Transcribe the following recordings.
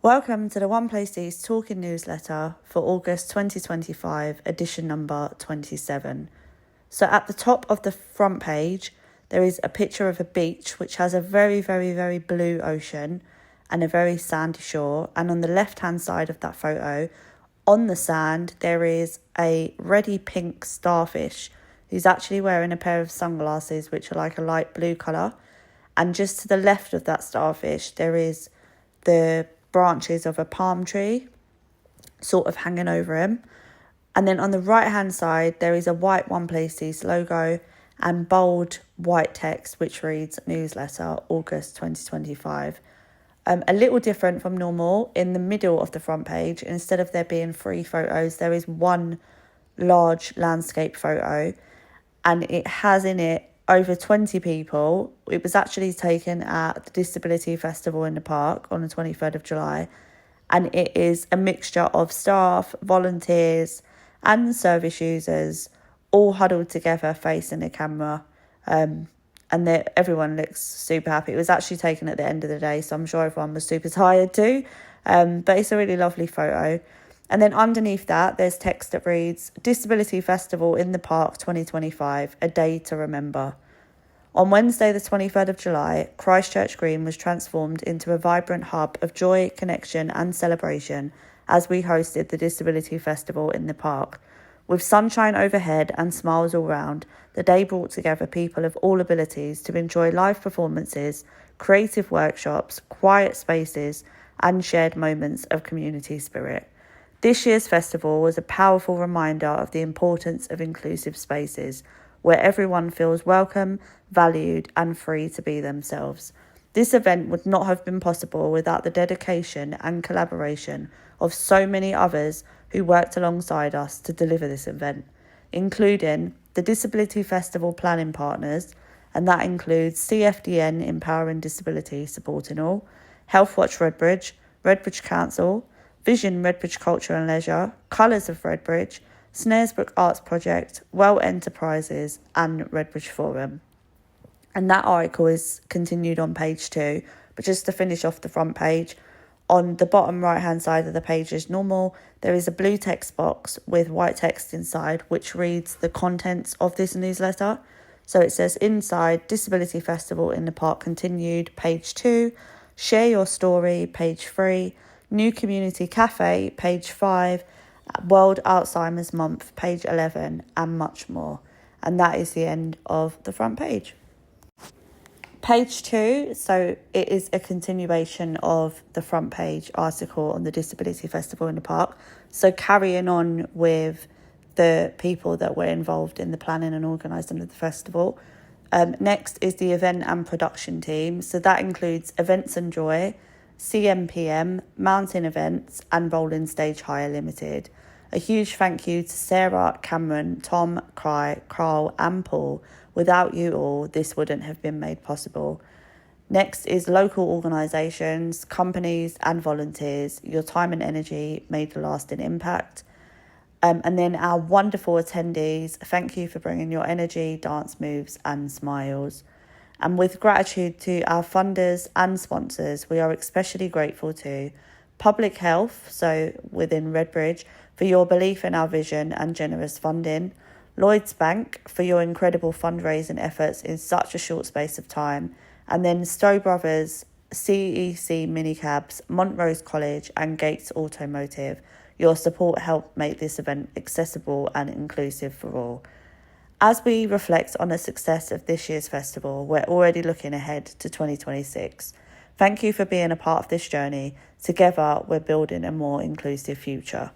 Welcome to the One Place East Talking newsletter for August 2025, edition number 27. So at the top of the front page, there is a picture of a beach which has a very, very, very blue ocean and a very sandy shore. And on the left-hand side of that photo, on the sand, there is a reddy pink starfish who's actually wearing a pair of sunglasses which are like a light blue colour. And just to the left of that starfish, there is the branches of a palm tree sort of hanging over him. And then on the right hand side, there is a white One Place East logo and bold white text which reads newsletter August 2025. A little different from normal. In the middle of the front page, instead of there being 3 photos, there is one large landscape photo, and it has in it over 20 people. It was actually taken at the Disability Festival in the park on the 23rd of July. And it is a mixture of staff, volunteers and service users all huddled together facing the camera. And everyone looks super happy. It was actually taken at the end of the day, so I'm sure everyone was super tired too. But it's a really lovely photo. And then underneath that, there's text that reads, Disability Festival in the Park 2025, a day to remember. On Wednesday, the 23rd of July, Christchurch Green was transformed into a vibrant hub of joy, connection and celebration as we hosted the Disability Festival in the park. With sunshine overhead and smiles all round, the day brought together people of all abilities to enjoy live performances, creative workshops, quiet spaces and shared moments of community spirit. This year's festival was a powerful reminder of the importance of inclusive spaces, where everyone feels welcome, valued and free to be themselves. This event would not have been possible without the dedication and collaboration of so many others who worked alongside us to deliver this event, including the Disability Festival planning partners, and that includes CFDN Empowering Disability Supporting All, Healthwatch Redbridge, Redbridge Council, Vision Redbridge Culture and Leisure, Colours of Redbridge, Snaresbrook Arts Project, Well Enterprises and Redbridge Forum. And that article is continued on page 2, but just to finish off the front page, on the bottom right hand side of the page as normal, there is a blue text box with white text inside which reads the contents of this newsletter. So it says inside, Disability Festival in the Park continued, page 2, Share Your Story, page 3, New Community Cafe, page 5, World Alzheimer's Month, page 11, and much more. And that is the end of the front page. Page 2, so it is a continuation of the front page article on the Disability Festival in the Park. So carrying on with the people that were involved in the planning and organising of the festival. Next is the event and production team. So that includes Events and Joy, CMPM, Mountain Events and Rolling Stage Hire Limited. A huge thank you to Sarah, Cameron, Tom, Carl and Paul. Without you all, this wouldn't have been made possible. Next is local organisations, companies and volunteers. Your time and energy made a lasting impact. And then our wonderful attendees, thank you for bringing your energy, dance moves and smiles. And with gratitude to our funders and sponsors, we are especially grateful to Public Health, so within Redbridge, for your belief in our vision and generous funding, Lloyds Bank for your incredible fundraising efforts in such a short space of time, and then Stowe Brothers, CEC Minicabs, Montrose College and Gates Automotive. Your support helped make this event accessible and inclusive for all. As we reflect on the success of this year's festival, we're already looking ahead to 2026. Thank you for being a part of this journey. Together, we're building a more inclusive future.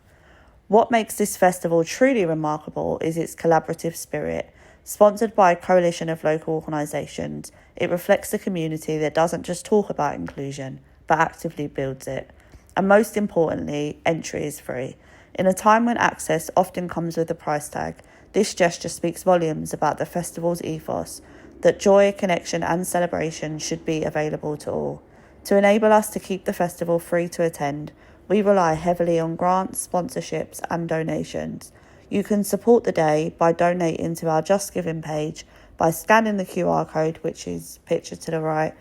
What makes this festival truly remarkable is its collaborative spirit. Sponsored by a coalition of local organisations, it reflects a community that doesn't just talk about inclusion, but actively builds it. And most importantly, entry is free. In a time when access often comes with a price tag, this gesture speaks volumes about the festival's ethos, that joy, connection and celebration should be available to all. To enable us to keep the festival free to attend, we rely heavily on grants, sponsorships and donations. You can support the day by donating to our Just Giving page, by scanning the QR code, which is pictured to the right,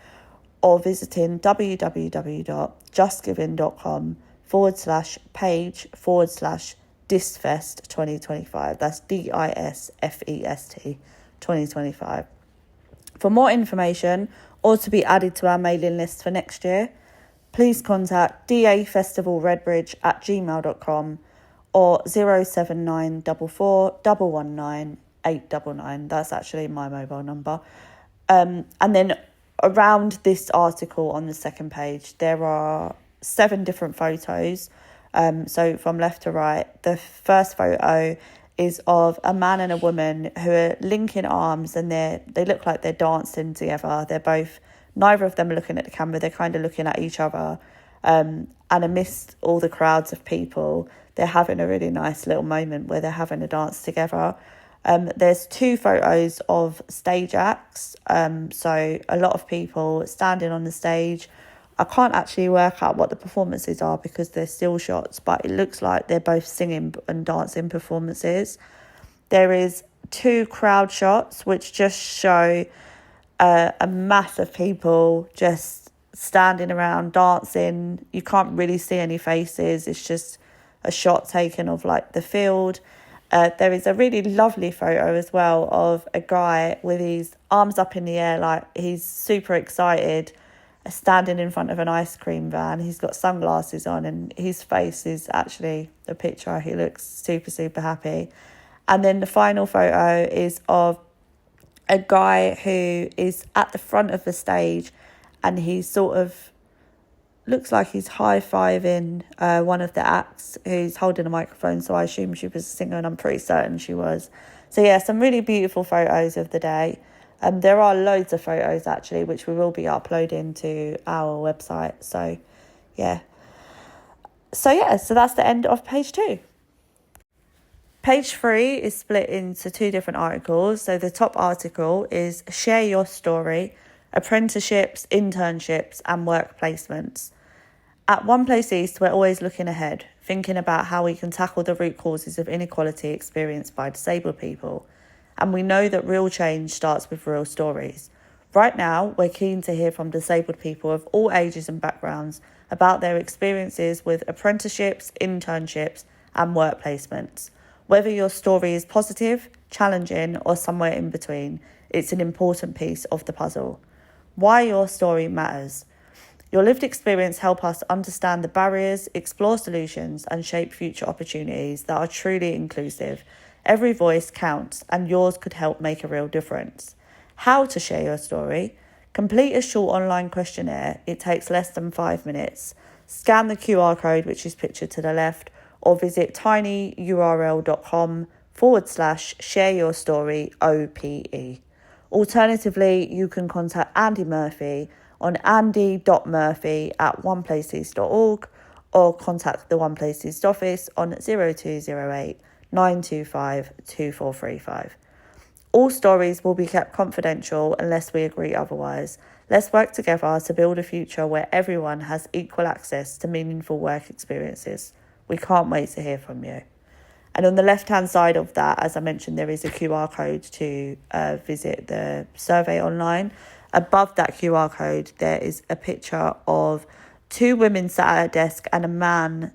or visiting www.justgiving.com/page/disfest 2025. That's DISFEST 2025. For more information or to be added to our mailing list for next year, please contact dafestivalredbridge@gmail.com or 07944 119 899. That's actually my mobile number. And then around this article on the second page, there are 7 different photos. So from left to right, the first photo is of a man and a woman who are linking arms, and they look like they're dancing together. Neither of them are looking at the camera, they're kind of looking at each other. And amidst all the crowds of people, they're having a really nice little moment where they're having a dance together. There's 2 photos of stage acts. So a lot of people standing on the stage. I can't actually work out what the performances are because they're still shots, but it looks like they're both singing and dancing performances. There is 2 crowd shots, which just show a mass of people just standing around dancing. You can't really see any faces. It's just a shot taken of like the field. There is a really lovely photo as well of a guy with his arms up in the air, like he's super excited, standing in front of an ice cream van. He's got sunglasses on and his face is actually the picture. He looks super, super happy. And then the final photo is of a guy who is at the front of the stage and he sort of looks like he's high-fiving one of the acts who's holding a microphone, so I assume she was a singer and I'm pretty certain she was. So yeah, some really beautiful photos of the day. There are loads of photos actually, which we will be uploading to our website. So that's the end of page 2. Page 3 is split into 2 different articles. So the top article is Share Your Story, Apprenticeships, Internships and Work Placements. At One Place East, we're always looking ahead, thinking about how we can tackle the root causes of inequality experienced by disabled people. And we know that real change starts with real stories. Right now, we're keen to hear from disabled people of all ages and backgrounds about their experiences with apprenticeships, internships and work placements. Whether your story is positive, challenging or somewhere in between, it's an important piece of the puzzle. Why your story matters. Your lived experience help us understand the barriers, explore solutions and shape future opportunities that are truly inclusive. Every voice counts and yours could help make a real difference. How to share your story? Complete a short online questionnaire. It takes less than 5 minutes. Scan the QR code, which is pictured to the left, or visit tinyurl.com/shareyourstory OPE. Alternatively, you can contact Andy Murphy on andy.murphy@oneplaceeast.org or contact the One Place East office on 0208 925 2435. All stories will be kept confidential unless we agree otherwise. Let's work together to build a future where everyone has equal access to meaningful work experiences. We can't wait to hear from you. And on the left-hand side of that, as I mentioned, there is a QR code to visit the survey online. Above that QR code, there is a picture of 2 women sat at a desk and a man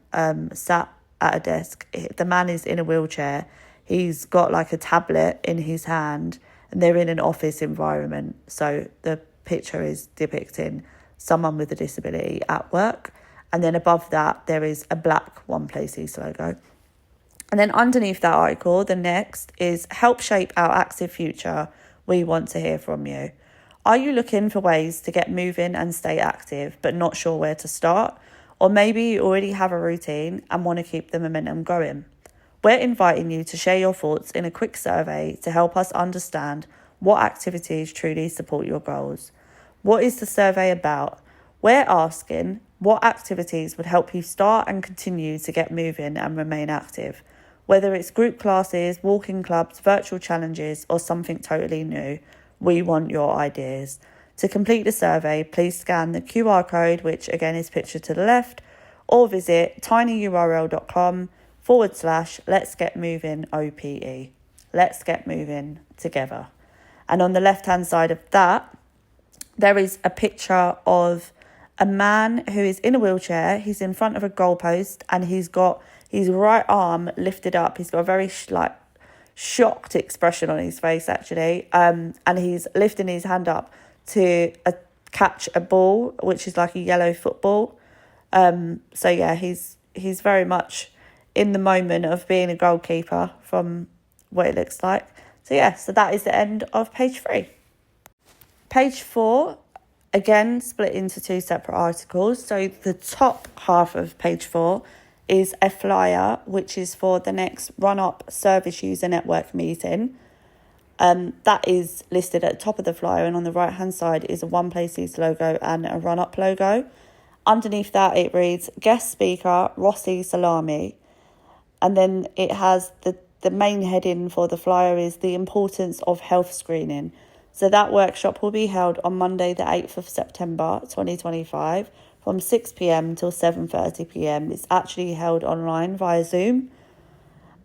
sat at a desk. The man is in a wheelchair. He's got like a tablet in his hand and they're in an office environment. So the picture is depicting someone with a disability at work. And then above that, there is a black One Place East logo. And then underneath that article, the next is Help Shape Our Active Future. We want to hear from you. Are you looking for ways to get moving and stay active, but not sure where to start? Or maybe you already have a routine and want to keep the momentum going. We're inviting you to share your thoughts in a quick survey to help us understand what activities truly support your goals. What is the survey about? We're asking what activities would help you start and continue to get moving and remain active. Whether it's group classes, walking clubs, virtual challenges, or something totally new, we want your ideas. To complete the survey, please scan the QR code, which again is pictured to the left, or visit tinyurl.com/Let's Get Moving OPE. Let's get moving together. And on the left-hand side of that, there is a picture of a man who is in a wheelchair. He's in front of a goalpost and he's got his right arm lifted up. He's got a very shocked expression on his face, actually. And he's lifting his hand up to catch a ball, which is like a yellow football. So yeah, he's very much in the moment of being a goalkeeper from what it looks like. So yeah, so that is the end of page 3. Page 4, again, split into 2 separate articles. So the top half of page 4 is a flyer, which is for the next Run-Up Service User Network meeting. That is listed at the top of the flyer, and on the right-hand side is a One Place East logo and a Run-Up logo. Underneath that, it reads, guest speaker, Rossi Salami. And then it has the main heading for the flyer is the importance of health screening. So that workshop will be held on Monday, the 8th of September, 2025, from 6 p.m. till 7:30 p.m. It's actually held online via Zoom.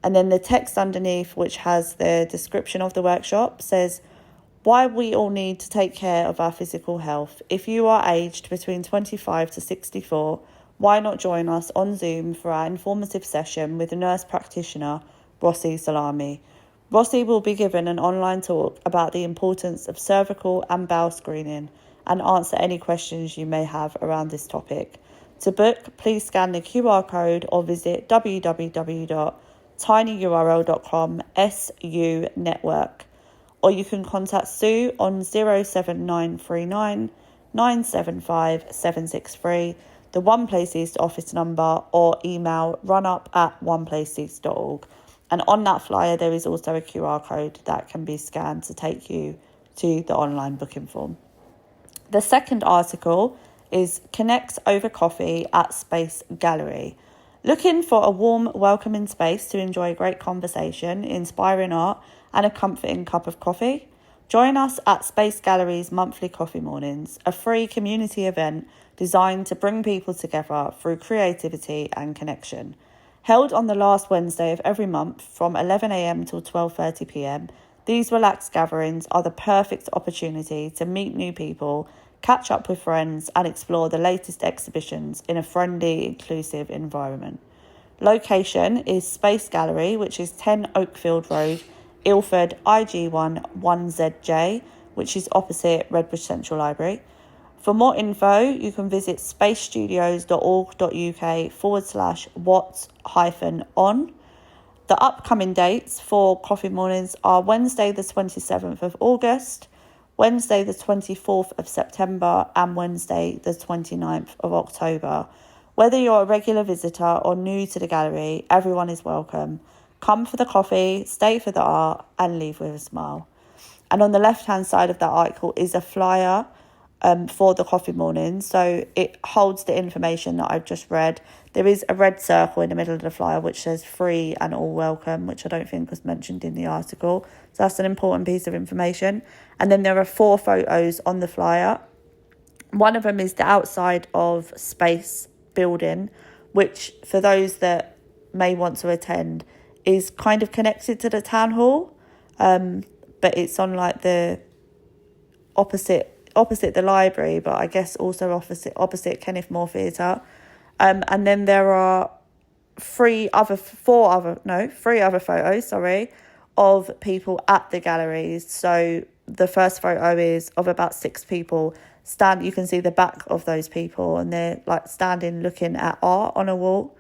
And then the text underneath, which has the description of the workshop, says, why we all need to take care of our physical health. If you are aged between 25 to 64, why not join us on Zoom for our informative session with a nurse practitioner, Rossi Salami. Rossi will be given an online talk about the importance of cervical and bowel screening and answer any questions you may have around this topic. To book, please scan the QR code or visit www.tinyurl.com SU-network. Or you can contact Sue on 07939 975 763, the One Place East office number, or email runup@oneplaceeast.org. And on that flyer, there is also a QR code that can be scanned to take you to the online booking form. The second article is Connect Over Coffee at Space Gallery. Looking for a warm, welcoming space to enjoy great conversation, inspiring art, and a comforting cup of coffee? Join us at Space Gallery's monthly coffee mornings, a free community event designed to bring people together through creativity and connection. Held on the last Wednesday of every month from 11 a.m. till 12:30 p.m, these relaxed gatherings are the perfect opportunity to meet new people, catch up with friends, and explore the latest exhibitions in a friendly, inclusive environment. Location is Space Gallery, which is 10 Oakfield Road, Ilford, IG1 1ZJ, which is opposite Redbridge Central Library. For more info, you can visit spacestudios.org.uk/what-on. The upcoming dates for coffee mornings are Wednesday the 27th of August, Wednesday the 24th of September, and Wednesday the 29th of October. Whether you're a regular visitor or new to the gallery, everyone is welcome. Come for the coffee, stay for the art, and leave with a smile. And on the left-hand side of that article is a flyer for the coffee morning. So it holds the information that I've just read. There is a red circle in the middle of the flyer which says free and all welcome, which I don't think was mentioned in the article. So that's an important piece of information. And then there are 4 photos on the flyer. One of them is the outside of Space building, which for those that may want to attend is kind of connected to the town hall, but it's on like the opposite the library, but I guess also opposite Kenneth More Theatre. And then there are 3 other photos, of people at the galleries. So the first photo is of about 6 people you can see the back of those people, and they're like standing looking at art on a wall.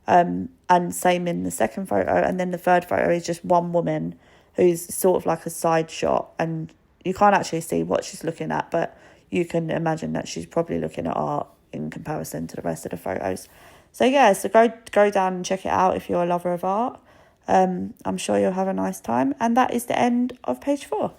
And same in the second photo. And then the third photo is just one woman who's sort of like a side shot, and you can't actually see what she's looking at, but you can imagine that she's probably looking at art in comparison to the rest of the photos. So yeah, so go down and check it out if you're a lover of art. I'm sure you'll have a nice time. And that is the end of page 4.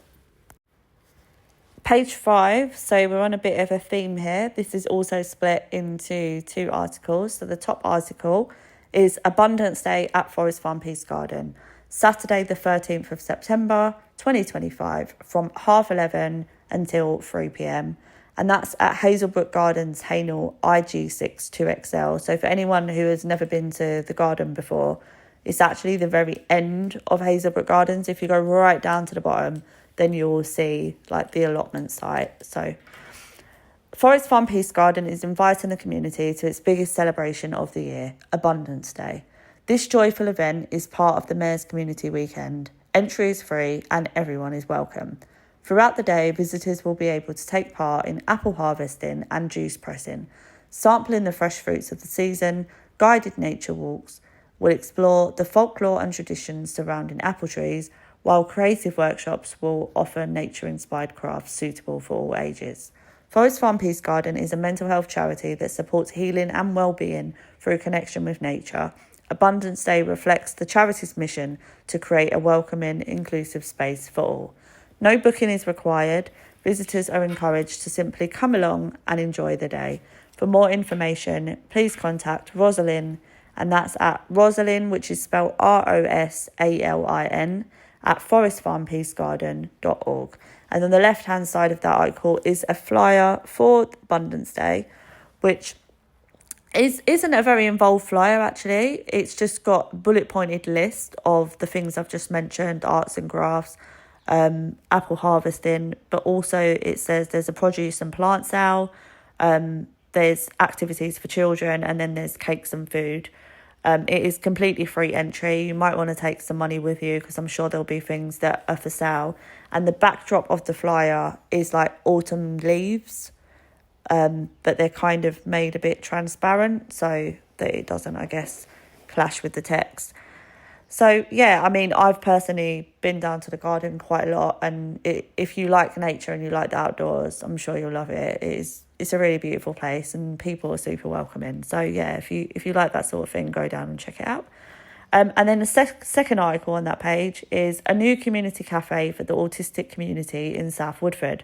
Page 5, so we're on a bit of a theme here. This is also split into 2 articles. So the top article is Abundance Day at Forest Farm Peace Garden, Saturday the 13th of September 2025 from 11:30 until 3 p.m. And that's at Hazelbrook Gardens, Haynell, IG6 2XL. So for anyone who has never been to the garden before, it's actually the very end of Hazelbrook Gardens. If you go right down to the bottom, then you will see like the allotment site. So Forest Farm Peace Garden is inviting the community to its biggest celebration of the year, Abundance Day. This joyful event is part of the Mayor's Community Weekend. Entry is free and everyone is welcome. Throughout the day, visitors will be able to take part in apple harvesting and juice pressing, sampling the fresh fruits of the season. Guided nature walks will explore the folklore and traditions surrounding apple trees, while creative workshops will offer nature-inspired crafts suitable for all ages. Forest Farm Peace Garden is a mental health charity that supports healing and well-being through connection with nature. Abundance Day reflects the charity's mission to create a welcoming, inclusive space for all. No booking is required. Visitors are encouraged to simply come along and enjoy the day. For more information, please contact Rosalind, and that's at Rosalind, which is spelled Rosalin, at forestfarmpeacegarden.org. And on the left-hand side of that article is a flyer for Abundance Day, which isn't a very involved flyer, actually. It's just got a bullet-pointed list of the things I've just mentioned, arts and crafts, apple harvesting, but also it says there's a produce and plant sale, there's activities for children, and then there's cakes and food. It is completely free entry. You might want to take some money with you because I'm sure there'll be things that are for sale. And the backdrop of the flyer is like autumn leaves, but they're kind of made a bit transparent so that it doesn't, I guess, clash with the text. So, yeah, I mean, I've personally been down to the garden quite a lot, and if you like nature and you like the outdoors, I'm sure you'll love it. It's a really beautiful place and people are super welcoming. So, yeah, if you like that sort of thing, go down and check it out. And then the second article on that page is a new community cafe for the autistic community in South Woodford.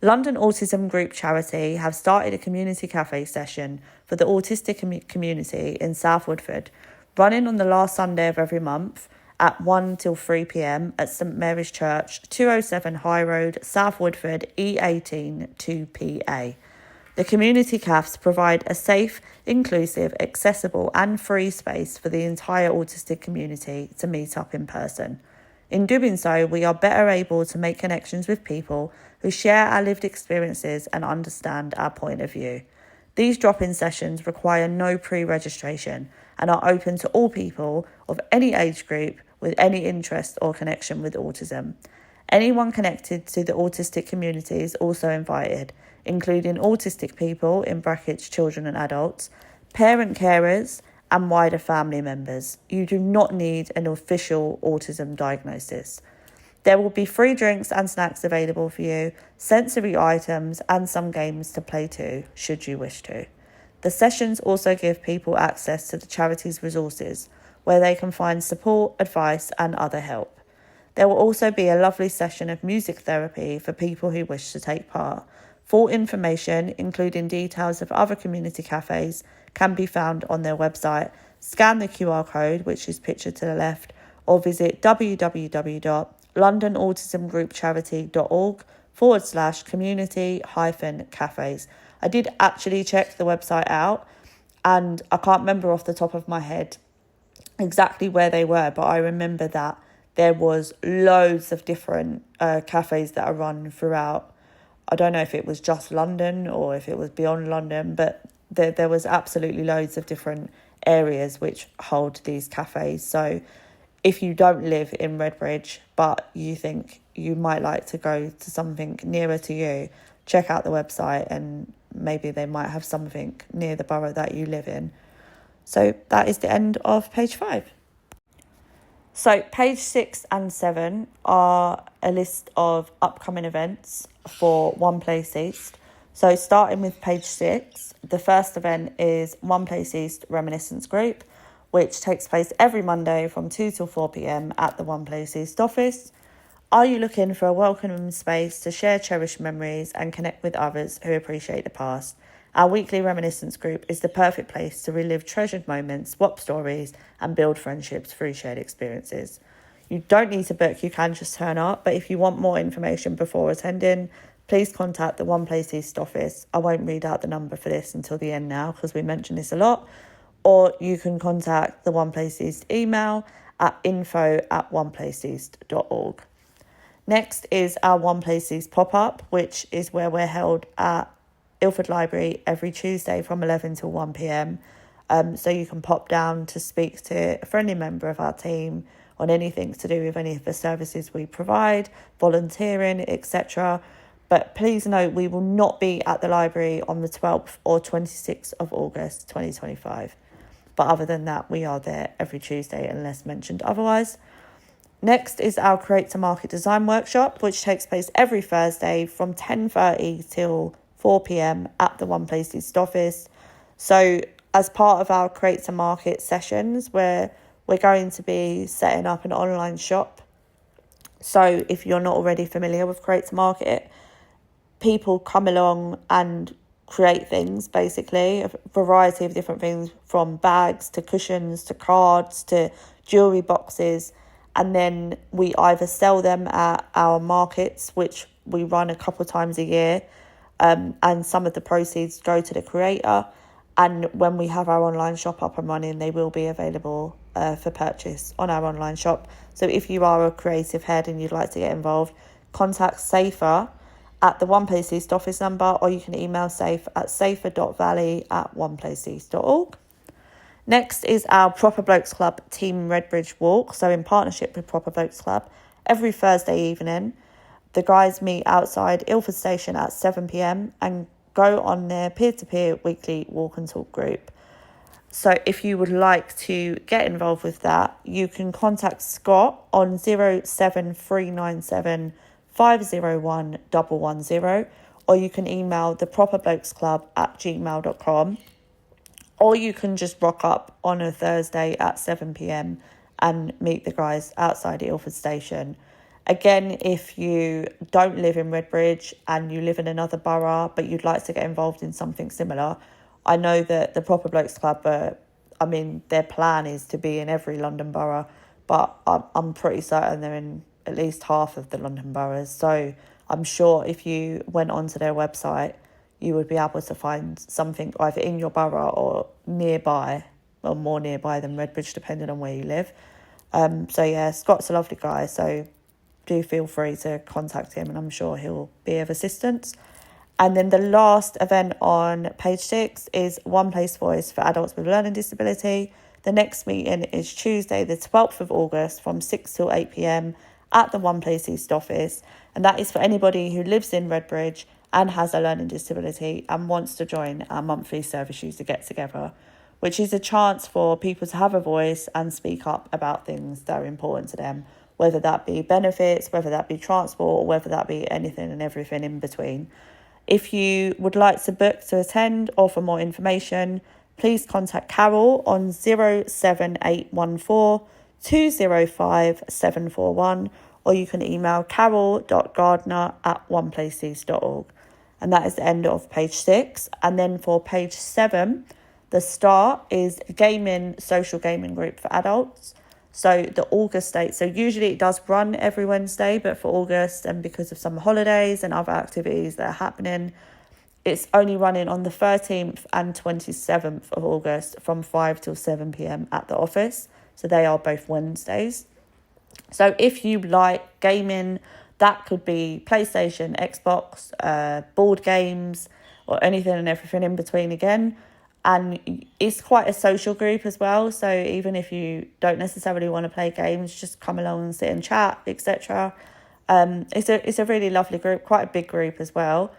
London Autism Group Charity have started a community cafe session for the autistic community in South Woodford, running on the last Sunday of every month at 1 till 3 p.m. at St Mary's Church, 207 High Road, South Woodford, E18 2PA. The community cafes provide a safe, inclusive, accessible and free space for the entire autistic community to meet up in person. In doing so, we are better able to make connections with people who share our lived experiences and understand our point of view. These drop-in sessions require no pre-registration and are open to all people of any age group with any interest or connection with autism. Anyone connected to the autistic community is also invited, including autistic people, in brackets children and adults, parent carers, and wider family members. You do not need an official autism diagnosis. There will be free drinks and snacks available for you, sensory items, and some games to play too, should you wish to. The sessions also give people access to the charity's resources, where they can find support, advice, and other help. There will also be a lovely session of music therapy for people who wish to take part. Full information, including details of other community cafes, can be found on their website. Scan the QR code, which is pictured to the left, or visit www.londonautismgroupcharity.org/community-cafes. I did actually check the website out, and I can't remember off the top of my head exactly where they were, but I remember that there was loads of different cafes that are run throughout. I don't know if it was just London or if it was beyond London, but there was absolutely loads of different areas which hold these cafes. So if you don't live in Redbridge, but you think you might like to go to something nearer to you, check out the website and maybe they might have something near the borough that you live in. So that is the end of page 5. So page 6 and 7 are a list of upcoming events for One Place East. So starting with page 6, the first event is One Place East Reminiscence Group, which takes place every Monday from 2 till 4 p.m. at the One Place East office. Are you looking for a welcoming space to share cherished memories and connect with others who appreciate the past? Our weekly reminiscence group is the perfect place to relive treasured moments, swap stories, and build friendships through shared experiences. You don't need to book, you can just turn up, but if you want more information before attending, please contact the One Place East office. I won't read out the number for this until the end now because we mention this a lot. Or you can contact the One Place East email at info@oneplaceeast.org. Next is our One Place East pop-up, which is where we're held at Ilford Library every Tuesday from 11 till 1 p.m. So you can pop down to speak to a friendly member of our team on anything to do with any of the services we provide, volunteering, etc. But please note, we will not be at the library on the 12th or 26th of August 2025. But other than that, we are there every Tuesday unless mentioned otherwise. Next is our Create to Market Design Workshop, which takes place every Thursday from 10:30 till 4 p.m. at the One Place East office. So as part of our Create to Market sessions, we're going to be setting up an online shop. So if you're not already familiar with Create to Market, people come along and create things, basically, a variety of different things, from bags to cushions to cards to jewellery boxes. And then we either sell them at our markets, which we run a couple times a year, and some of the proceeds go to the creator. And when we have our online shop up and running, they will be available for purchase on our online shop. So if you are a creative head and you'd like to get involved, contact Safer at the One Place East office number, or you can email safe at safer.valley@oneplaceeast.org. Next is our Proper Blokes Club Team Redbridge Walk. So in partnership with Proper Blokes Club, every Thursday evening, the guys meet outside Ilford Station at 7 p.m. and go on their peer-to-peer weekly walk and talk group. So if you would like to get involved with that, you can contact Scott on 07397 501 110, or you can email theproperblokesclub@gmail.com, or you can just rock up on a Thursday at 7 p.m. and meet the guys outside Ilford Station. Again, if you don't live in Redbridge and you live in another borough, but you'd like to get involved in something similar, I know that the Proper Blokes Club, their plan is to be in every London borough, but I'm pretty certain they're in at least half of the London boroughs. So I'm sure if you went onto their website, you would be able to find something either in your borough or nearby, or more nearby than Redbridge, depending on where you live. Scott's a lovely guy, so do feel free to contact him, and I'm sure he'll be of assistance. And then the last event on page 6 is One Place Voice for adults with learning disability. The next meeting is Tuesday, the 12th of August from 6 till 8 p.m. at the One Place East office. And that is for anybody who lives in Redbridge and has a learning disability and wants to join our monthly service user get together, which is a chance for people to have a voice and speak up about things that are important to them, whether that be benefits, whether that be transport, or whether that be anything and everything in between. If you would like to book to attend or for more information, please contact Carol on 07814 205 741, or you can email carol.gardner@oneplaceeast.org. And that is the end of page 6. And then for page 7, the start is social gaming group for adults. So the August date, so usually it does run every Wednesday, but for August, and because of summer holidays and other activities that are happening, it's only running on the 13th and 27th of August from 5 till 7 p.m. at the office. So they are both Wednesdays. So if you like gaming, that could be PlayStation, Xbox, board games, or anything and everything in between again. And it's quite a social group as well. So even if you don't necessarily want to play games, just come along and sit and chat, etc. It's a really lovely group, quite a big group as well.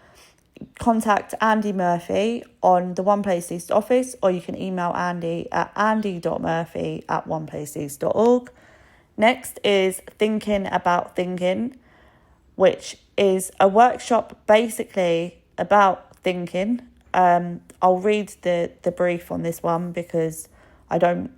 Contact Andy Murphy on the One Place East office, or you can email Andy at andy.murphy@oneplaceeast.org. Next is Thinking About Thinking, which is a workshop basically about thinking. I'll read the brief on this one because I know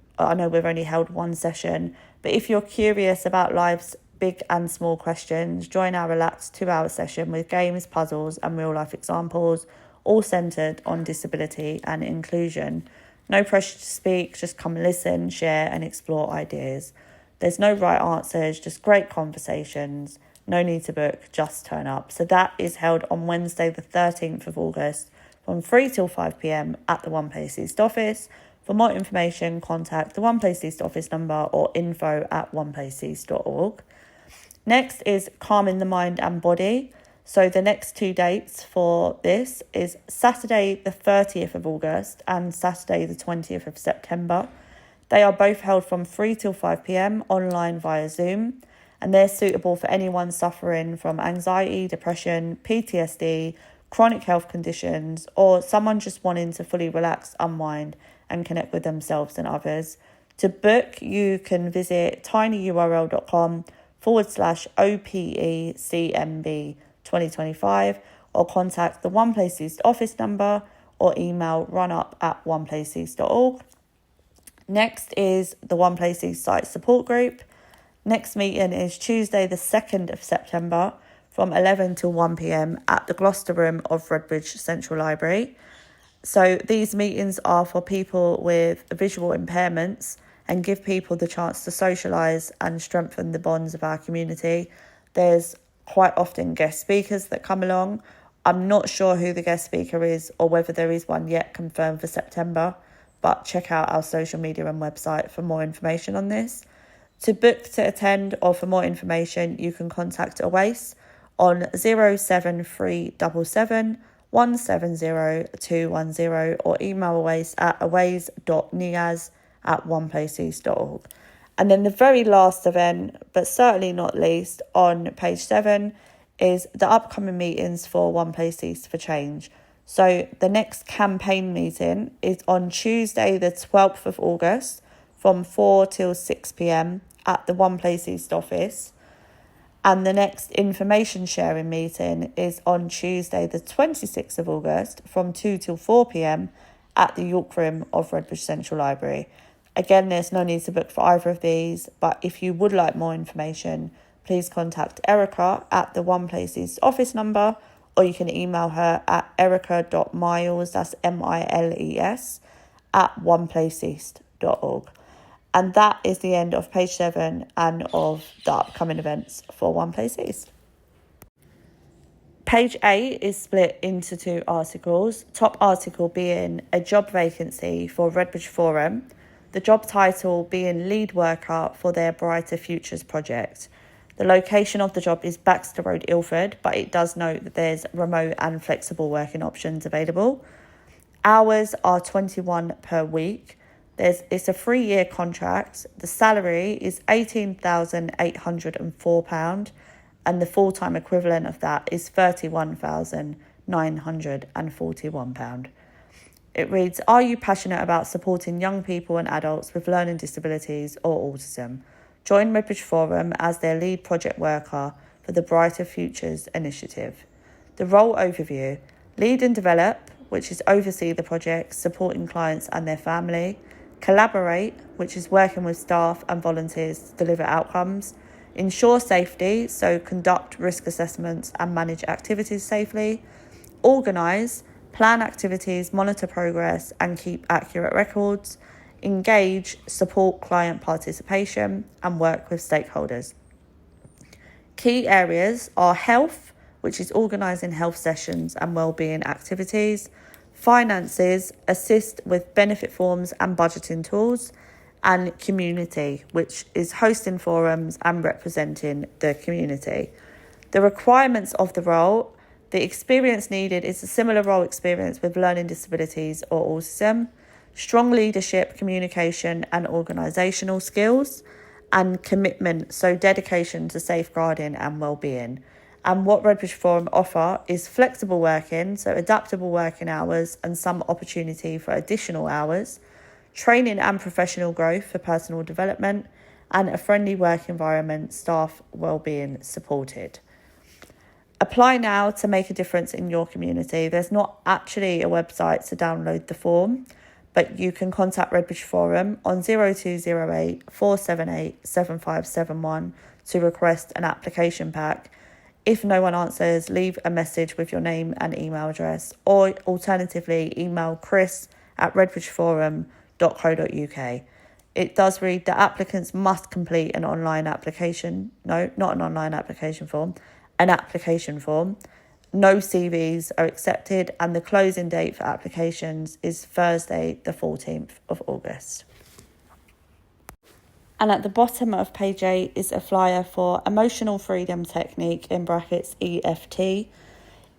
we've only held one session, but if you're curious about life's big and small questions, join our relaxed 2-hour session with games, puzzles and real life examples, all centred on disability and inclusion. No pressure to speak, just come listen, share and explore ideas. There's no right answers, just great conversations. No need to book, just turn up. So that is held on Wednesday the 13th of August from 3 till 5 p.m. at the One Place East office. For more information, contact the One Place East office number or info@oneplaceeast.org. Next is Calming the Mind and Body. So the next two dates for this is Saturday the 30th of August and Saturday the 20th of September. They are both held from 3 till 5 p.m. online via Zoom, and they're suitable for anyone suffering from anxiety, depression, PTSD, chronic health conditions, or someone just wanting to fully relax, unwind, and connect with themselves and others. To book, you can visit tinyurl.com/OPECMB 2025 or contact the One Place East office number or email runup@oneplaceeast.org. Next is the One Place East site support group. Next meeting is Tuesday the 2nd of September from 11 till 1 p.m. at the Gloucester room of Redbridge Central Library. So these meetings are for people with visual impairments and give people the chance to socialise and strengthen the bonds of our community. There's quite often guest speakers that come along. I'm not sure who the guest speaker is or whether there is one yet confirmed for September, but check out our social media and website for more information on this. To book to attend or for more information, you can contact Awace on 07377 170 210 or email Awace at awace.niaz@oneplaceeast.org. And then the very last event, but certainly not least, on page 7 is the upcoming meetings for One Place East for Change. So the next campaign meeting is on Tuesday the 12th of August from 4 till 6 p.m. at the One Place East office. And the next information sharing meeting is on Tuesday the 26th of August from 2 till 4 p.m. at the York room of Redbridge Central Library. Again, there's no need to book for either of these, but if you would like more information, please contact Erica at the One Place East office number, or you can email her at erica.miles, that's MILES, @oneplaceeast.org. And that is the end of page 7 and of the upcoming events for One Place East. Page 8 is split into two articles. Top article being a job vacancy for Redbridge Forum. The job title being lead worker for their Brighter Futures project. The location of the job is Baxter Road, Ilford, but it does note that there's remote and flexible working options available. Hours are 21 per week. It's a 3-year contract. The salary is £18,804 and the full-time equivalent of that is £31,941. It reads, are you passionate about supporting young people and adults with learning disabilities or autism? Join Redbridge Forum as their lead project worker for the Brighter Futures initiative. The role overview, lead and develop, which is oversee the project, supporting clients and their family. Collaborate, which is working with staff and volunteers to deliver outcomes. Ensure safety, so conduct risk assessments and manage activities safely. Organise, plan activities, monitor progress and keep accurate records. Engage, support client participation and work with stakeholders. Key areas are health, which is organising health sessions and wellbeing activities. Finances, assist with benefit forms and budgeting tools. And community, which is hosting forums and representing the community. The requirements of the role, the experience needed is a similar role experience with learning disabilities or autism, strong leadership, communication and organisational skills, and commitment, so dedication to safeguarding and wellbeing. And what Redbridge Forum offer is flexible working, so adaptable working hours and some opportunity for additional hours, training and professional growth for personal development, and a friendly work environment, staff wellbeing supported. Apply now to make a difference in your community. There's not actually a website to download the form, but you can contact Redbridge Forum on 0208 478 7571 to request an application pack. If no one answers, leave a message with your name and email address, or alternatively email chris@redbridgeforum.co.uk. It does read that applicants must complete an application form. No CVs are accepted and the closing date for applications is Thursday the 14th of August. And at the bottom of page 8 is a flyer for Emotional Freedom Technique, in brackets EFT.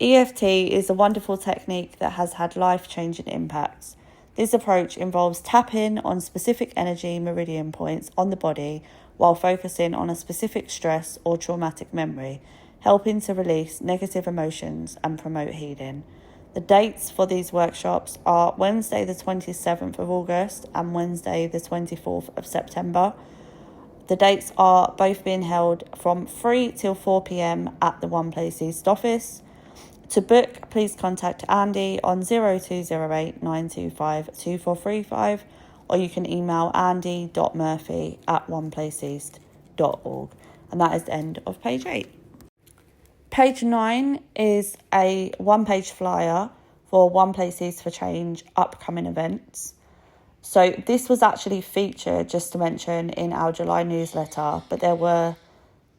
EFT is a wonderful technique that has had life-changing impacts. This approach involves tapping on specific energy meridian points on the body while focusing on a specific stress or traumatic memory, helping to release negative emotions and promote healing. The dates for these workshops are Wednesday the 27th of August and Wednesday the 24th of September. The dates are both being held from 3 till 4 p.m. at the One Place East office. To book, please contact Andy on 0208 925 2435, or you can email andy.murphy@oneplaceeast.org. And that is the end of page 8. Page 9 is a one-page flyer for One Place East for Change upcoming events. So this was actually featured, just to mention, in our July newsletter, but there was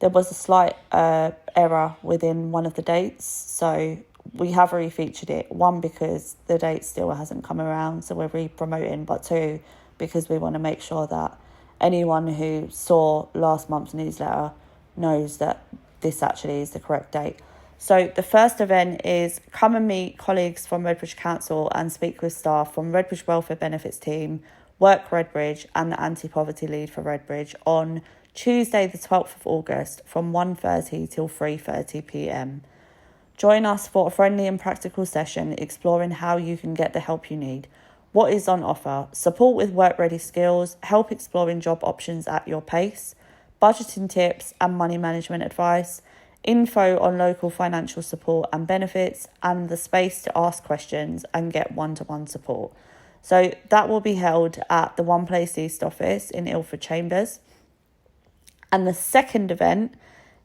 a slight error within one of the dates. So we have re-featured it. 1, because the date still hasn't come around, so we're re-promoting, but 2, because we want to make sure that anyone who saw last month's newsletter knows that this actually is the correct date. So the first event is come and meet colleagues from Redbridge Council and speak with staff from Redbridge Welfare Benefits Team, Work Redbridge and the Anti-Poverty Lead for Redbridge on Tuesday the 12th of August from 1:30 till 3:30 p.m. Join us for a friendly and practical session exploring how you can get the help you need, what is on offer, support with work-ready skills, help exploring job options at your pace, budgeting tips and money management advice, info on local financial support and benefits, and the space to ask questions and get one-to-one support. So that will be held at the One Place East office in Ilford Chambers. And the second event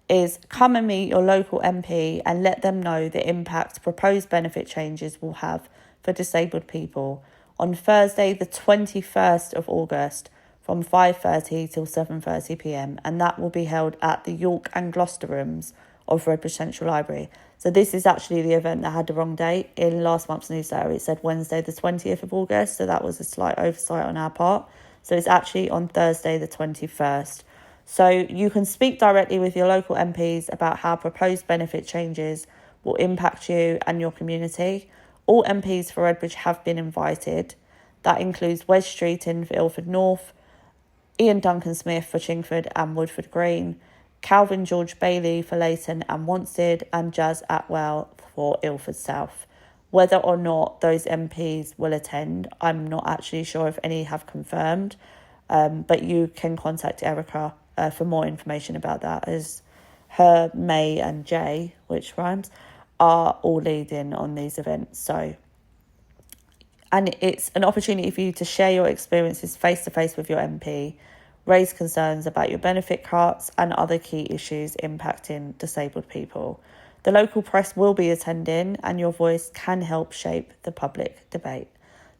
is come and meet your local MP and let them know the impact proposed benefit changes will have for disabled people on Thursday the 21st of August from 5:30 till 7:30 p.m. and that will be held at the York and Gloucester rooms of Redbridge Central Library. So this is actually the event that had the wrong date. In last month's newsletter it said Wednesday the 20th of August, so that was a slight oversight on our part. So it's actually on Thursday the 21st. So you can speak directly with your local MPs about how proposed benefit changes will impact you and your community. All MPs for Redbridge have been invited. That includes Wes Streeton for Ilford North, Ian Duncan Smith for Chingford and Woodford Green, Calvin George Bailey for Leighton and Wanstead, and Jazz Atwell for Ilford South. Whether or not those MPs will attend, I'm not actually sure if any have confirmed, but you can contact Erica for more information about that, as her, May and Jay, which rhymes, are all leading on these events. And it's an opportunity for you to share your experiences face-to-face with your MP, raise concerns about your benefit cuts and other key issues impacting disabled people. The local press will be attending and your voice can help shape the public debate.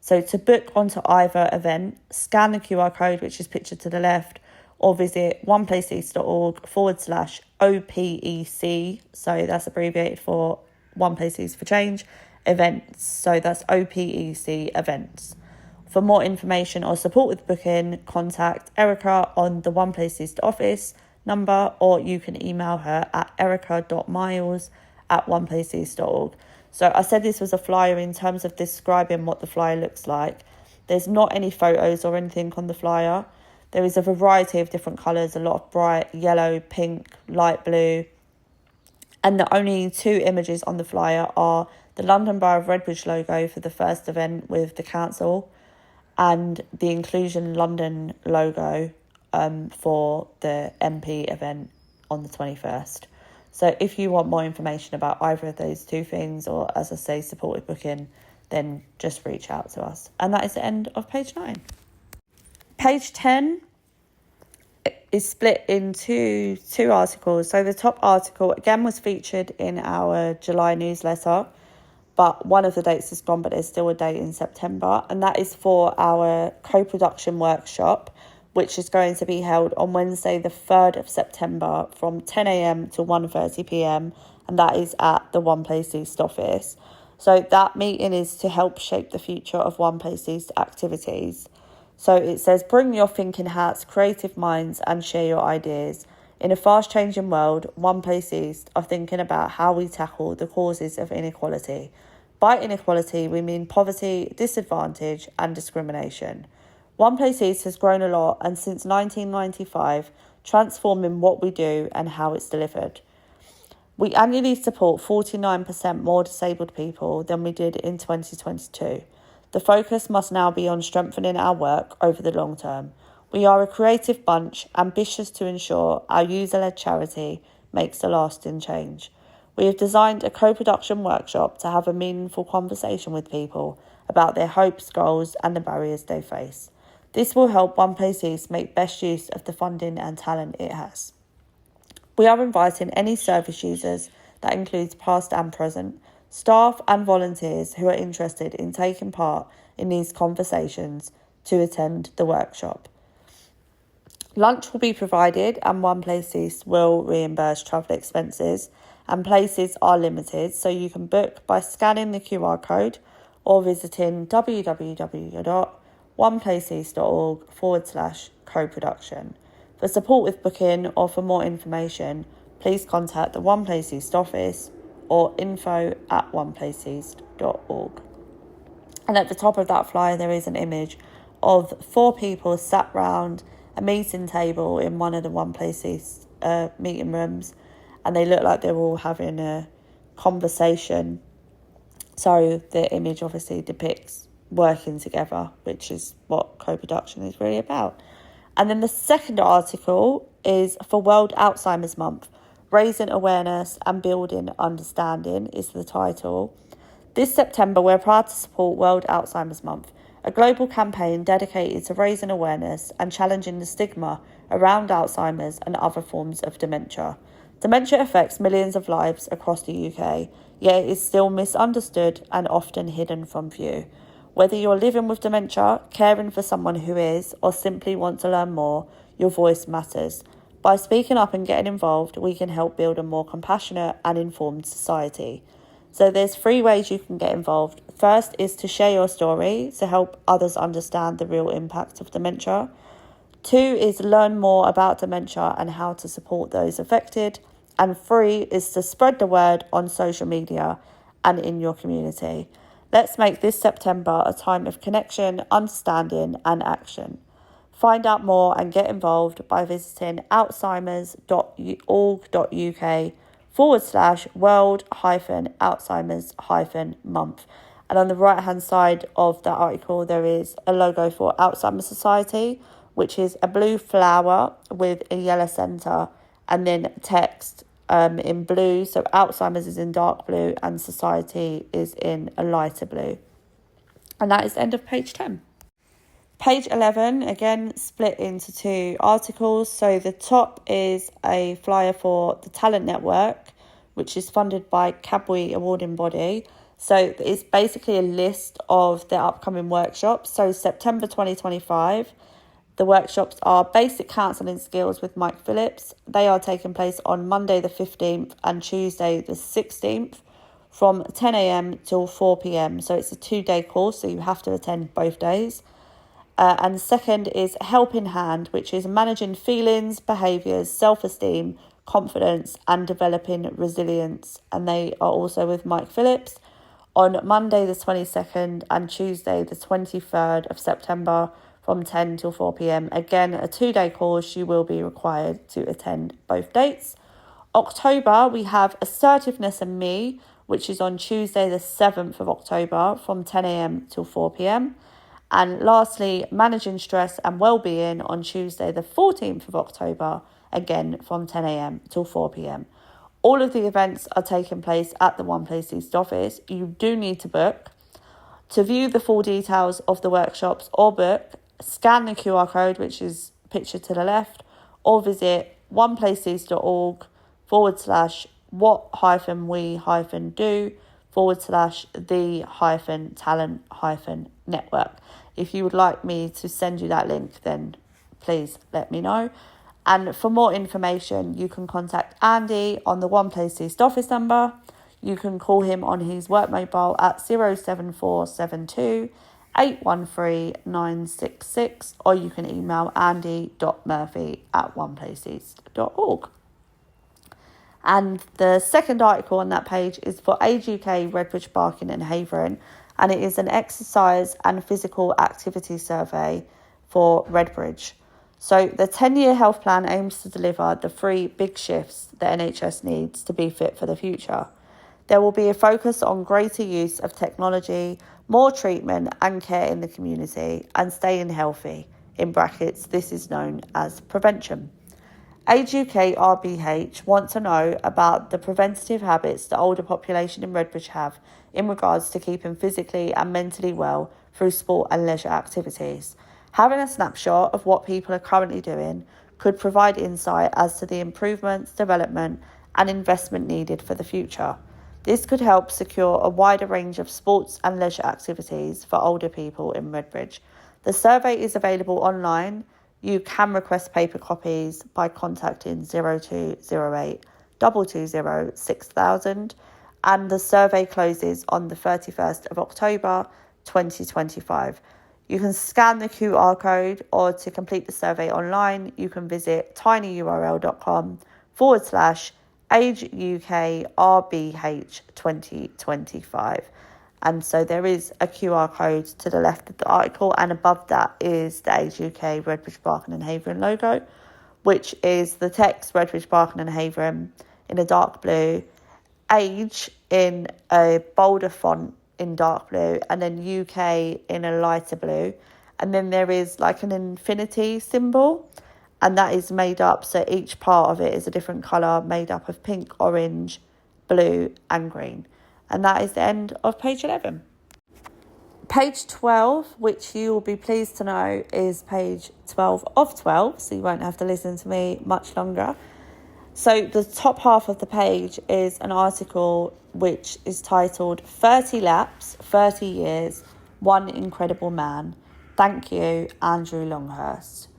So to book onto either event, scan the QR code, which is pictured to the left, or visit oneplaceeast.org/OPEC. So that's abbreviated for One Place East for Change events. So that's OPEC events. For more information or support with booking, contact Erica on the One Place East office number, or you can email her at erica.miles@oneplaceeast.org. So I said this was a flyer in terms of describing what the flyer looks like. There's not any photos or anything on the flyer. There is a variety of different colours, a lot of bright yellow, pink, light blue. And the only 2 images on the flyer are the London Borough of Redbridge logo for the first event with the council and the Inclusion London logo for the MP event on the 21st. So if you want more information about either of those 2 things, or as I say, support with booking, then just reach out to us. And that is the end of page 9. Page 10 is split into 2 articles. So the top article, again, was featured in our July newsletter, but one of the dates is gone, but there's still a date in September. And that is for our co-production workshop, which is going to be held on Wednesday, the 3rd of September from 10 a.m. to 1:30 p.m. And that is at the One Place East office. So that meeting is to help shape the future of One Place East activities. So it says, bring your thinking hats, creative minds, and share your ideas. In a fast-changing world, One Place East are thinking about how we tackle the causes of inequality. By inequality, we mean poverty, disadvantage, and discrimination. One Place East has grown a lot, and since 1995, transforming what we do and how it's delivered. We annually support 49% more disabled people than we did in 2022. The focus must now be on strengthening our work over the long term. We are a creative bunch, ambitious to ensure our user-led charity makes a lasting change. We have designed a co-production workshop to have a meaningful conversation with people about their hopes, goals, and the barriers they face. This will help One Place East make best use of the funding and talent it has. We are inviting any service users, that includes past and present, staff and volunteers who are interested in taking part in these conversations to attend the workshop. Lunch will be provided and One Place East will reimburse travel expenses, and places are limited, so you can book by scanning the QR code or visiting www.oneplaceeast.org/co-production. For support with booking or for more information, please contact the One Place East office or info@oneplaceeast.org. And at the top of that flyer, there is an image of 4 people sat round a meeting table in one of the One Place East meeting rooms, and they look like they're all having a conversation. So the image obviously depicts working together, which is what co-production is really about. And then the second article is for World Alzheimer's Month. Raising Awareness and Building Understanding is the title. This September, we're proud to support World Alzheimer's Month, a global campaign dedicated to raising awareness and challenging the stigma around Alzheimer's and other forms of dementia. Dementia affects millions of lives across the UK, yet it is still misunderstood and often hidden from view. Whether you're living with dementia, caring for someone who is, or simply want to learn more, your voice matters. By speaking up and getting involved, we can help build a more compassionate and informed society. So there's 3 ways you can get involved. First is to share your story to help others understand the real impact of dementia. 2 is learn more about dementia and how to support those affected. And 3 is to spread the word on social media and in your community. Let's make this September a time of connection, understanding and action. Find out more and get involved by visiting alzheimers.org.uk/world-Alzheimer's-month. And on the right-hand side of the article, there is a logo for Alzheimer's Society, which is a blue flower with a yellow centre and then text in blue. So Alzheimer's is in dark blue and Society is in a lighter blue. And that is the end of page 10. Page 11, again, split into 2 articles. So the top is a flyer for the Talent Network, which is funded by Cabwy awarding body. So it's basically a list of the upcoming workshops. So September 2025, the workshops are Basic Counselling Skills with Mike Phillips. They are taking place on Monday the 15th and Tuesday the 16th from 10 a.m. till 4 p.m. So it's a 2-day course, so you have to attend both days. And second is Helping Hand, which is managing feelings, behaviours, self-esteem, confidence and developing resilience. And they are also with Mike Phillips on Monday the 22nd and Tuesday the 23rd of September from 10 till 4 p.m. Again, a 2-day course. You will be required to attend both dates. October, we have Assertiveness and Me, which is on Tuesday the 7th of October from 10 a.m. till 4 p.m. And lastly, Managing Stress and Wellbeing on Tuesday the 14th of October, again from 10 a.m. till 4 p.m. All of the events are taking place at the One Place East office. You do need to book. To view the full details of the workshops or book, scan the QR code, which is pictured to the left, or visit oneplaceeast.org/what-we-do/the-talent-network. If you would like me to send you that link, then please let me know. And for more information, you can contact Andy on the One Place East office number. You can call him on his work mobile at 07472 813966, or you can email andy.murphy@oneplaceeast.org. And the second article on that page is for Age UK, Redbridge, Barking and Havering, and it is an exercise and physical activity survey for Redbridge. So the 10-year health plan aims to deliver the 3 big shifts the NHS needs to be fit for the future. There will be a focus on greater use of technology, more treatment and care in the community, and staying healthy. In brackets, this is known as prevention. Age UK RBH want to know about the preventative habits the older population in Redbridge have in regards to keeping physically and mentally well through sport and leisure activities. Having a snapshot of what people are currently doing could provide insight as to the improvements, development and investment needed for the future. This could help secure a wider range of sports and leisure activities for older people in Redbridge. The survey is available online. You can request paper copies by contacting 0208 220 6000, and the survey closes on the 31st of October 2025. You can scan the QR code, or to complete the survey online, you can visit tinyurl.com/AgeUKRBH 2025. And so there is a QR code to the left of the article, and above that is the Age UK, Redbridge, Barking and Havering logo, which is the text Redbridge, Barking and Havering in a dark blue, Age in a bolder font in dark blue, and then UK in a lighter blue. And then there is like an infinity symbol, and that is made up, so each part of it is a different colour, made up of pink, orange, blue and green. And that is the end of page 11. Page 12, which you will be pleased to know is page 12 of 12, so you won't have to listen to me much longer. So the top half of the page is an article which is titled 30 Laps, 30 Years, One Incredible Man. Thank you, Andrew Longhurst.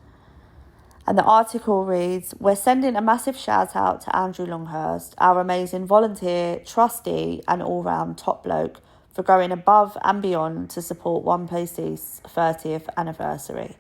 And the article reads, "We're sending a massive shout out to Andrew Longhurst, our amazing volunteer, trustee and all-round top bloke, for going above and beyond to support One Place East's 30th anniversary.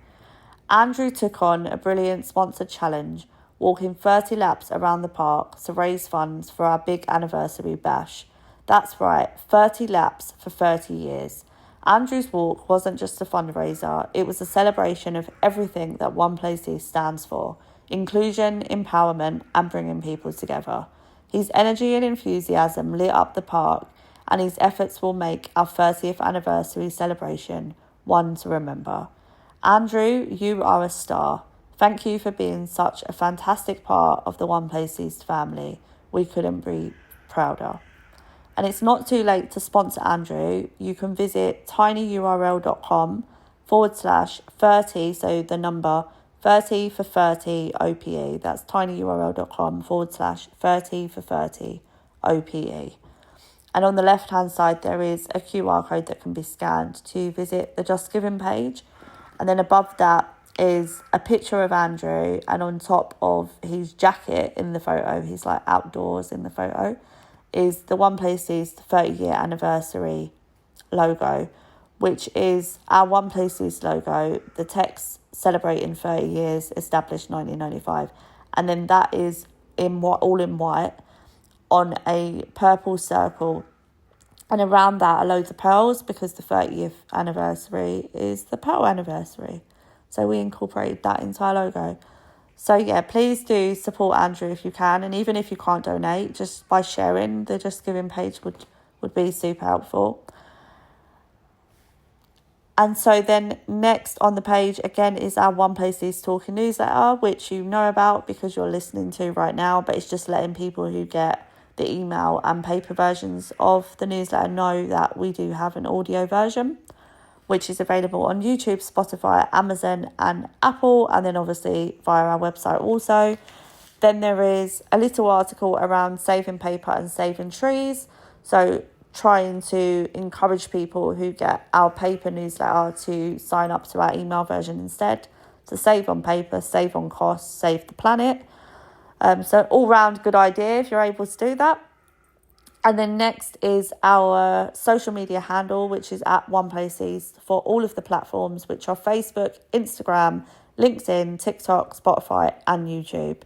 Andrew took on a brilliant sponsored challenge, walking 30 laps around the park to raise funds for our big anniversary bash. That's right, 30 laps for 30 years. Andrew's walk wasn't just a fundraiser, it was a celebration of everything that One Place East stands for: inclusion, empowerment and bringing people together. His energy and enthusiasm lit up the park, and his efforts will make our 30th anniversary celebration one to remember. Andrew, you are a star. Thank you for being such a fantastic part of the One Place East family. We couldn't be prouder." And it's not too late to sponsor Andrew. You can visit tinyurl.com/30, so the number 30 for 30 OPE. That's tinyurl.com/30 for 30 OPE. And on the left-hand side, there is a QR code that can be scanned to visit the Just Giving page. And then above that is a picture of Andrew, and on top of his jacket in the photo, he's like outdoors in the photo, is the One Place East 30-year anniversary logo, which is our One Place East logo, the text celebrating 30 years, established 1995. And then that is all in white on a purple circle. And around that are loads of pearls, because the 30th anniversary is the pearl anniversary. So we incorporated that into our logo. So yeah, please do support Andrew if you can. And even if you can't donate, just by sharing the Just Giving page would be super helpful. And so then next on the page, again, is our One Place East Talking newsletter, which you know about because you're listening to right now. But it's just letting people who get the email and paper versions of the newsletter know that we do have an audio version, which is available on YouTube, Spotify, Amazon and Apple, and then obviously via our website also. Then there is a little article around saving paper and saving trees. So trying to encourage people who get our paper newsletter to sign up to our email version instead, to save on paper, save on costs, save the planet. So all round good idea if you're able to do that. And then next is our social media handle, which is at One Place East for all of the platforms, which are Facebook, Instagram, LinkedIn, TikTok, Spotify, and YouTube.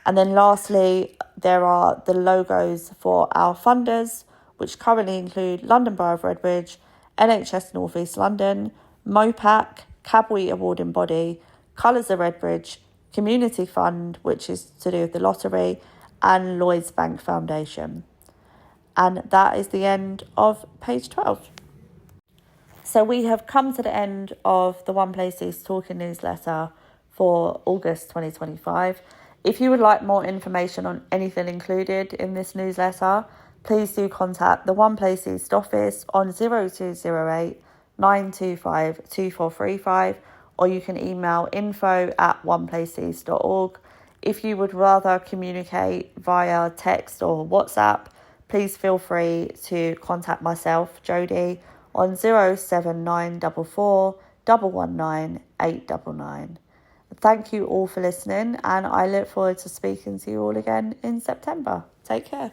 And then lastly, there are the logos for our funders, which currently include London Borough of Redbridge, NHS North East London, MOPAC, Cabwee Awarding Body, Colours of Redbridge, Community Fund, which is to do with the lottery, and Lloyds Bank Foundation. And that is the end of page 12. So we have come to the end of the One Place East Talking newsletter for August 2025. If you would like more information on anything included in this newsletter, please do contact the One Place East office on 0208 925 2435, or you can email info@oneplaceeast.org. If you would rather communicate via text or WhatsApp, please feel free to contact myself, Jodie, on 07944 119 899. Thank you all for listening, and I look forward to speaking to you all again in September. Take care.